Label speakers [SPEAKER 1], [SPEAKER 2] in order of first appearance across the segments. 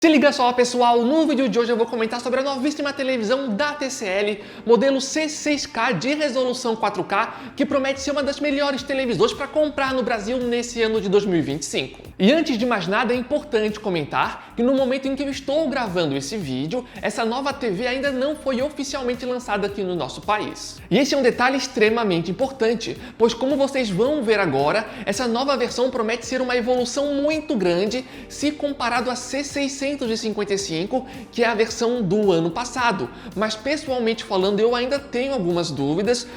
[SPEAKER 1] Se liga só, pessoal, no vídeo de hoje eu vou comentar sobre a novíssima televisão da TCL, modelo C6K de resolução 4K, que promete ser uma das melhores televisões para comprar no Brasil nesse ano de 2025. E antes de mais nada, é importante comentar que no momento em que eu estou gravando esse vídeo, essa nova TV ainda não foi oficialmente lançada aqui no nosso país. E esse é um detalhe extremamente importante, pois como vocês vão ver agora, essa nova versão promete ser uma evolução muito grande se comparado a C655, que é a versão do ano passado. Mas pessoalmente falando, eu ainda tenho algumas dúvidas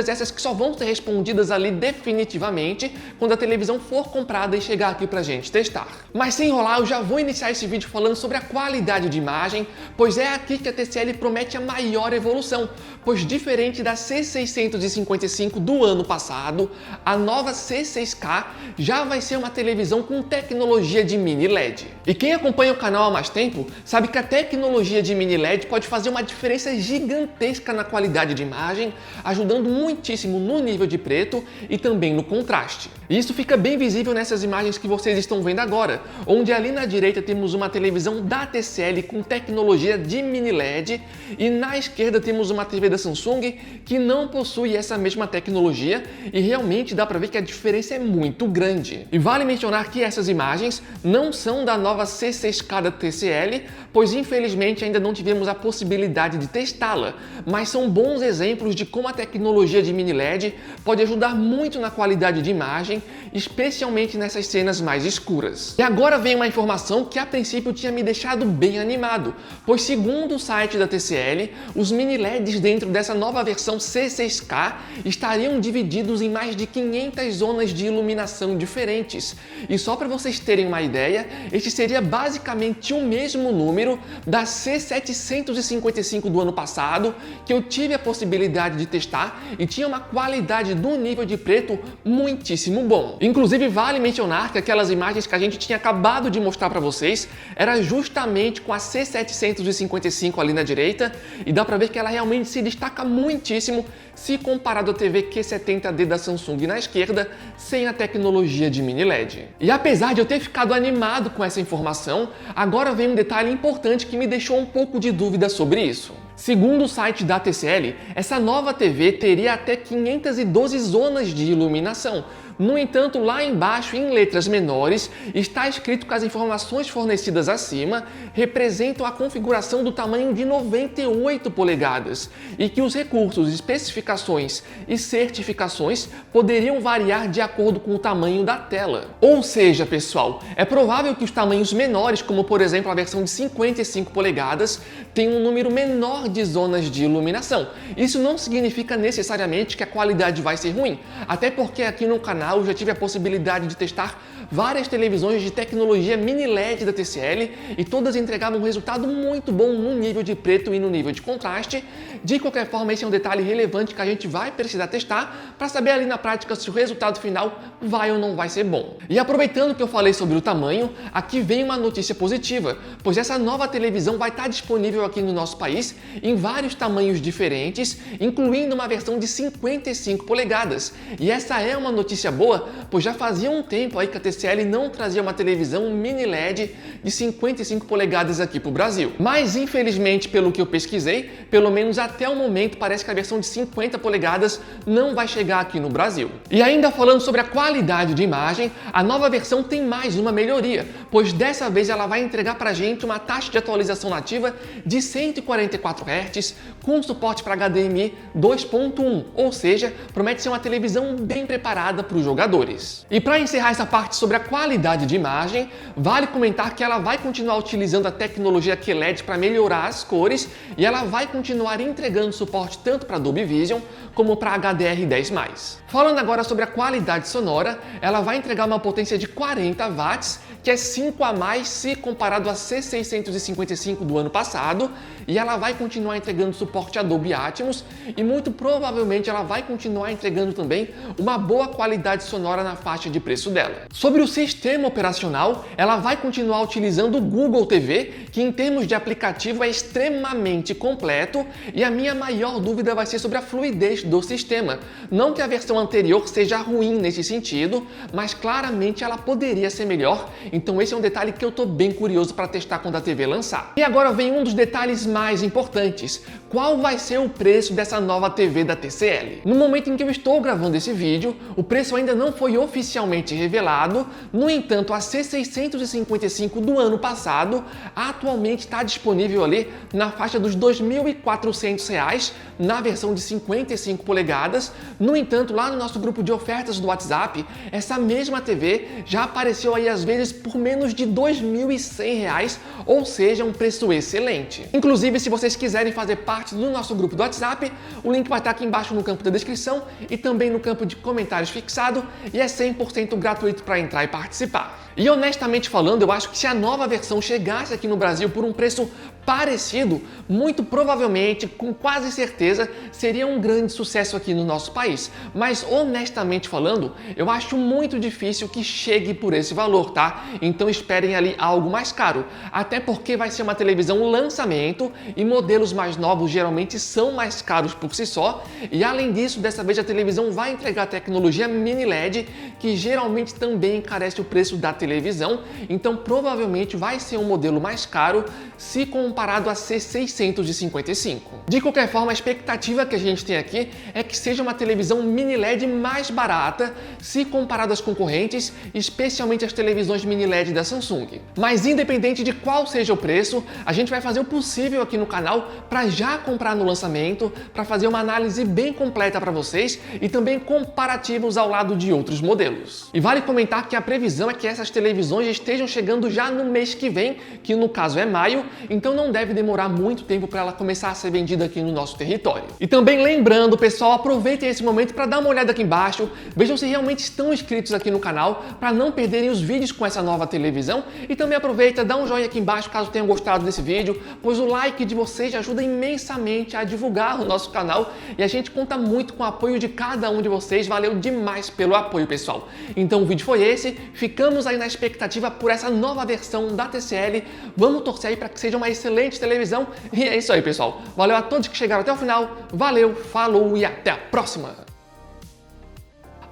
[SPEAKER 1] essas que só vão ser respondidas ali definitivamente quando a televisão for comprada e chegar aqui pra gente testar. Mas sem enrolar, eu já vou iniciar esse vídeo falando sobre a qualidade de imagem, pois é aqui que a TCL promete a maior evolução, pois diferente da C655 do ano passado, a nova C6K já vai ser uma televisão com tecnologia de mini LED. E quem acompanha o canal há mais tempo sabe que a tecnologia de mini LED pode fazer uma diferença gigantesca na qualidade de imagem, ajudando muitíssimo no nível de preto e também no contraste. E isso fica bem visível nessas imagens que vocês estão vendo agora, onde ali na direita temos uma televisão da TCL com tecnologia de mini LED e na esquerda temos uma TV da Samsung que não possui essa mesma tecnologia e realmente dá para ver que a diferença é muito grande. E vale mencionar que essas imagens não são da nova C6K da TCL, pois infelizmente ainda não tivemos a possibilidade de testá-la, mas são bons exemplos de como a tecnologia de mini LED pode ajudar muito na qualidade de imagem, especialmente nessas cenas mais escuras. E agora vem uma informação que a princípio tinha me deixado bem animado, pois segundo o site da TCL, os mini LEDs dentro dessa nova versão C6K estariam divididos em mais de 500 zonas de iluminação diferentes. E só para vocês terem uma ideia, este seria basicamente o mesmo número da C755 do ano passado, que eu tive a possibilidade de testar e tinha uma qualidade do nível de preto muitíssimo bom. Inclusive vale mencionar que aquelas imagens que a gente tinha acabado de mostrar para vocês era justamente com a C755 ali na direita, e dá para ver que ela realmente se destaca muitíssimo se comparado à TV Q70D da Samsung na esquerda, sem a tecnologia de mini LED. E apesar de eu ter ficado animado com essa informação, agora vem um detalhe importante que me deixou um pouco de dúvida sobre isso. Segundo o site da TCL, essa nova TV teria até 512 zonas de iluminação. No entanto, lá embaixo, em letras menores, está escrito que as informações fornecidas acima representam a configuração do tamanho de 98 polegadas e que os recursos, especificações e certificações poderiam variar de acordo com o tamanho da tela. Ou seja, pessoal, é provável que os tamanhos menores, como por exemplo a versão de 55 polegadas, tenham um número menor de zonas de iluminação. Isso não significa necessariamente que a qualidade vai ser ruim, até porque aqui no canal eu já tive a possibilidade de testar várias televisões de tecnologia mini LED da TCL e todas entregavam um resultado muito bom no nível de preto e no nível de contraste. De qualquer forma, esse é um detalhe relevante que a gente vai precisar testar para saber ali na prática se o resultado final vai ou não vai ser bom. E aproveitando que eu falei sobre o tamanho, aqui vem uma notícia positiva, pois essa nova televisão vai estar disponível aqui no nosso país em vários tamanhos diferentes, incluindo uma versão de 55 polegadas. E essa é uma notícia boa, pois já fazia um tempo aí que a TCL não trazia uma televisão mini LED de 55 polegadas aqui para o Brasil. Mas infelizmente, pelo que eu pesquisei, pelo menos até o momento parece que a versão de 50 polegadas não vai chegar aqui no Brasil. E ainda falando sobre a qualidade de imagem, a nova versão tem mais uma melhoria, pois dessa vez ela vai entregar para a gente uma taxa de atualização nativa de 144 Hz com suporte para HDMI 2.1, ou seja, promete ser uma televisão bem preparada para os jogadores. E para encerrar essa parte sobre a qualidade de imagem, vale comentar que ela vai continuar utilizando a tecnologia QLED para melhorar as cores e ela vai continuar entregando suporte tanto para Dolby Vision como para HDR10+. Falando agora sobre a qualidade sonora, ela vai entregar uma potência de 40 watts, que é 5 a mais se comparado a C655 do ano passado, e ela vai continuar entregando suporte a Dolby Atmos e muito provavelmente ela vai continuar entregando também uma boa qualidade sonora na faixa de preço dela. Sobre o sistema operacional, ela vai continuar utilizando o Google TV, que em termos de aplicativo é extremamente completo, e a minha maior dúvida vai ser sobre a fluidez do sistema. Não que a versão anterior seja ruim nesse sentido, mas claramente ela poderia ser melhor então esse é um detalhe que eu tô bem curioso para testar quando a TV lançar. E agora vem um dos detalhes mais importantes. Qual vai ser o preço dessa nova TV da TCL? No momento em que eu estou gravando esse vídeo, o preço ainda não foi oficialmente revelado. No entanto, a C655 do ano passado atualmente está disponível ali na faixa dos R$ 2.400 na versão de 55 polegadas. No entanto, lá no nosso grupo de ofertas do WhatsApp, essa mesma TV já apareceu aí às vezes por menos de R$ 2.100, ou seja, um preço excelente. Inclusive, se vocês quiserem fazer parte do nosso grupo do WhatsApp, o link vai estar aqui embaixo no campo da descrição e também no campo de comentários fixado, e é 100% gratuito para entrar e participar. E honestamente falando, eu acho que se a nova versão chegasse aqui no Brasil por um preço parecido, muito provavelmente, com quase certeza, seria um grande sucesso aqui no nosso país. Mas honestamente falando, eu acho muito difícil que chegue por esse valor, tá? Então esperem ali algo mais caro. Até porque vai ser uma televisão lançamento e modelos mais novos geralmente são mais caros por si só. E além disso, dessa vez a televisão vai entregar a tecnologia mini LED, que geralmente também encarece o preço da televisão. Então provavelmente vai ser um modelo mais caro se comparado a C655. De qualquer forma, a expectativa que a gente tem aqui é que seja uma televisão mini LED mais barata se comparado às concorrentes, especialmente as televisões mini LED da Samsung. Mas independente de qual seja o preço, a gente vai fazer o possível aqui no canal para já comprar no lançamento, para fazer uma análise bem completa para vocês e também comparativos ao lado de outros modelos. E vale comentar que a previsão é que essas televisões estejam chegando já no mês que vem, que no caso é maio, então não deve demorar muito tempo para ela começar a ser vendida aqui no nosso território. E também lembrando, pessoal, aproveitem esse momento para dar uma olhada aqui embaixo, vejam se realmente estão inscritos aqui no canal para não perderem os vídeos com essa nova televisão, e também aproveita, dá um joinha aqui embaixo caso tenham gostado desse vídeo, pois o like de vocês ajuda imensamente a divulgar o nosso canal e a gente conta muito com o apoio de cada um de vocês. Valeu demais pelo apoio, pessoal. Então o vídeo foi esse, ficamos aí na expectativa por essa nova versão da TCL, vamos torcer aí para que seja uma excelente televisão, e é isso aí, pessoal. Valeu a todos que chegaram até o final, valeu, falou e até a próxima!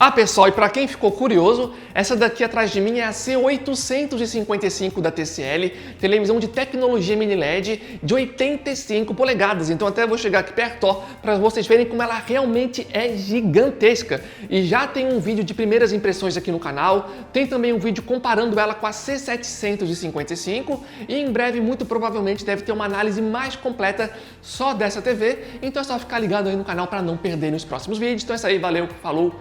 [SPEAKER 1] Ah, pessoal, e para quem ficou curioso, essa daqui atrás de mim é a C855 da TCL, televisão de tecnologia mini LED de 85 polegadas. Então até vou chegar aqui perto para vocês verem como ela realmente é gigantesca. E já tem um vídeo de primeiras impressões aqui no canal, tem também um vídeo comparando ela com a C755 e em breve, muito provavelmente, deve ter uma análise mais completa só dessa TV. Então é só ficar ligado aí no canal para não perder os próximos vídeos. Então é isso aí, valeu, falou!